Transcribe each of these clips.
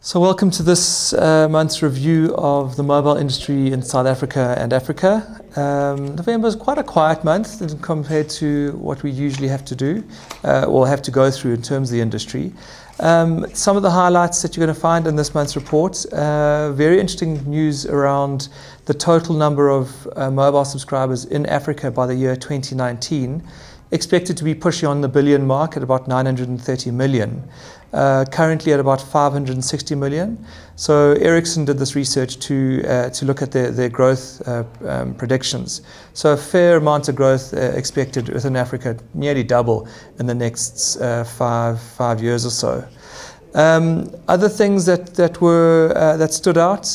So welcome to this month's review of the mobile industry in South Africa and Africa. November is quite a quiet month compared to what we usually have to do or have to go through in terms of the industry. Some of the highlights that you're going to find in this month's report, very interesting news around the total number of mobile subscribers in Africa by the year 2019, expected to be pushing on the billion mark at about 930 million. Currently at about 560 million. So Ericsson did this research to look at their growth predictions. So a fair amount of growth expected within Africa, nearly double in the next five years or so. Other things that stood out.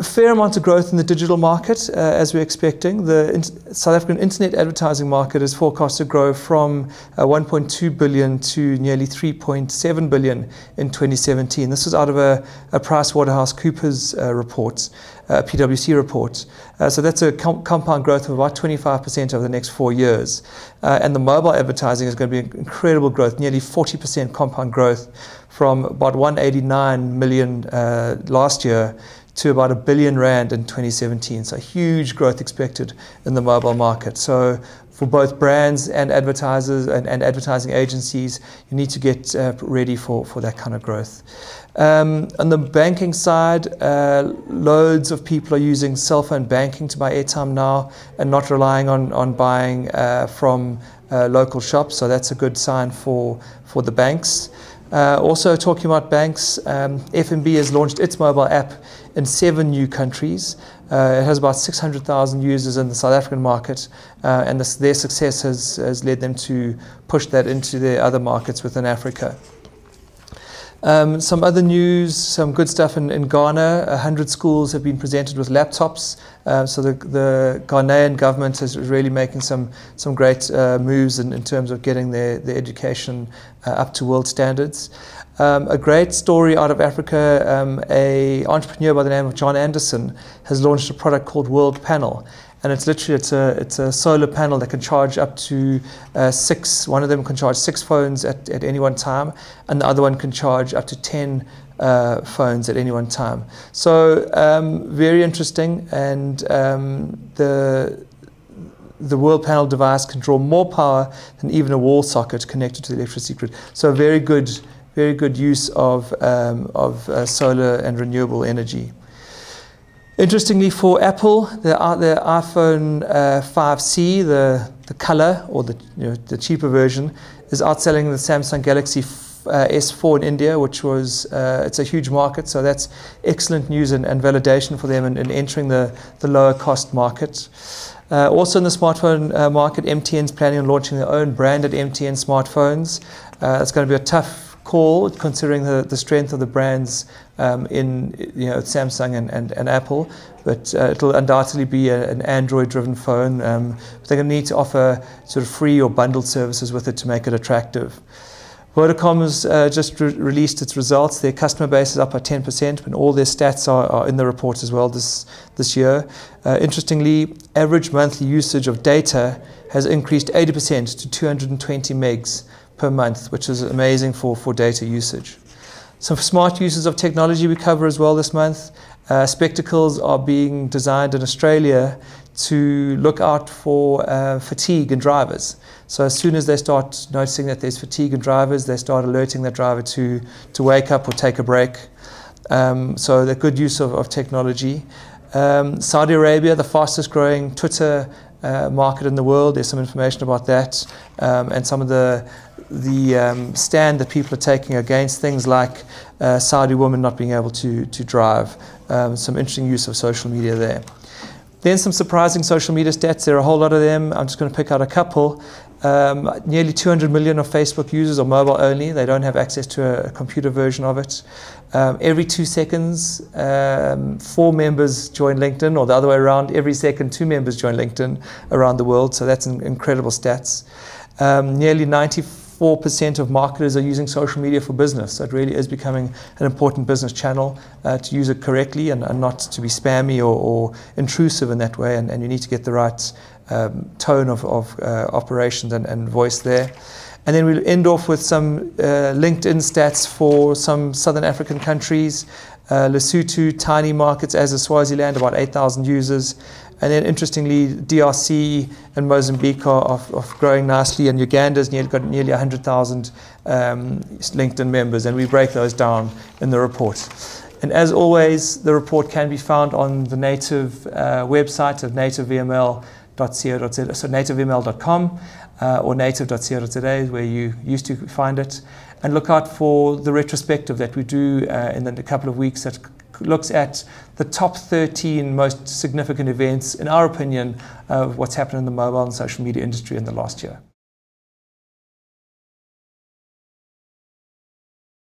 Fair amount of growth in the digital market, as we're expecting. The South African internet advertising market is forecast to grow from 1.2 billion to nearly 3.7 billion in 2017. This is out of a PricewaterhouseCoopers report, PwC report. So that's a compound growth of about 25% over the next 4 years. And the mobile advertising is going to be incredible growth, nearly 40% compound growth from about 189 million last year to about R1 billion in 2017. So huge growth expected in the mobile market. So for both brands and advertisers and advertising agencies, you need to get ready for that kind of growth. On the banking side, loads of people are using cell phone banking to buy airtime now and not relying on buying from local shops. So that's a good sign for the banks. Also talking about banks, FNB has launched its mobile app in 7 new countries. It has about 600,000 users in the South African market, and their success has led them to push that into their other markets within Africa. Some other news, some good stuff in Ghana. 100 schools have been presented with laptops. So the Ghanaian government is really making some great moves in terms of getting their education up to world standards. A great story out of Africa, an entrepreneur by the name of John Anderson has launched a product called World Panel. And it's literally, it's a solar panel that can charge up to 6. One of them can charge 6 phones at any one time, and the other one can charge up to 10 phones at any one time. So very interesting, and the World Panel device can draw more power than even a wall socket connected to the electricity grid. So very good use of solar and renewable energy. Interestingly, for Apple, the iPhone 5C, the color or the cheaper version, is outselling the Samsung Galaxy S4 in India, which was it's a huge market. So that's excellent news and validation for them in entering the lower cost market. Also in the smartphone market, MTN's planning on launching their own branded MTN smartphones. It's going to be a tough call considering the strength of the brands in Samsung and Apple, but it'll undoubtedly be an Android-driven phone. But they're going to need to offer sort of free or bundled services with it to make it attractive. Vodacom has just released its results. Their customer base is up by 10%, and all their stats are in the report as well this year. Interestingly, average monthly usage of data has increased 80% to 220 megs per month, which is amazing for data usage. Some smart uses of technology we cover as well this month. Spectacles are being designed in Australia to look out for fatigue in drivers. So as soon as they start noticing that there's fatigue in drivers, they start alerting that driver to wake up or take a break. So the good use of technology. Saudi Arabia, the fastest growing Twitter market in the world. There's some information about that, and some of the stand that people are taking against things like Saudi women not being able to drive. Some interesting use of social media there. Then some surprising social media stats. There are a whole lot of them. I'm just going to pick out a couple. Nearly 200 million of Facebook users are mobile only. They don't have access to a computer version of it. Every 2 seconds, 4 members join LinkedIn, or the other way around. Every second, 2 members join LinkedIn around the world. So that's incredible stats. Nearly 94% of marketers are using social media for business. So it really is becoming an important business channel to use it correctly and not to be spammy or intrusive in that way. And you need to get the right tone of operations and voice there. And then we'll end off with some LinkedIn stats for some Southern African countries. Lesotho, tiny markets, as is Swaziland, about 8,000 users. And then interestingly, DRC and Mozambique are growing nicely, and Uganda's got nearly 100,000 LinkedIn members, and we break those down in the report. And as always, the report can be found on the native website of nativeml.co.za, so nativeml.com or native.co.za, where you used to find it. And look out for the retrospective that we do in a couple of weeks that looks at the top 13 most significant events, in our opinion, of what's happened in the mobile and social media industry in the last year.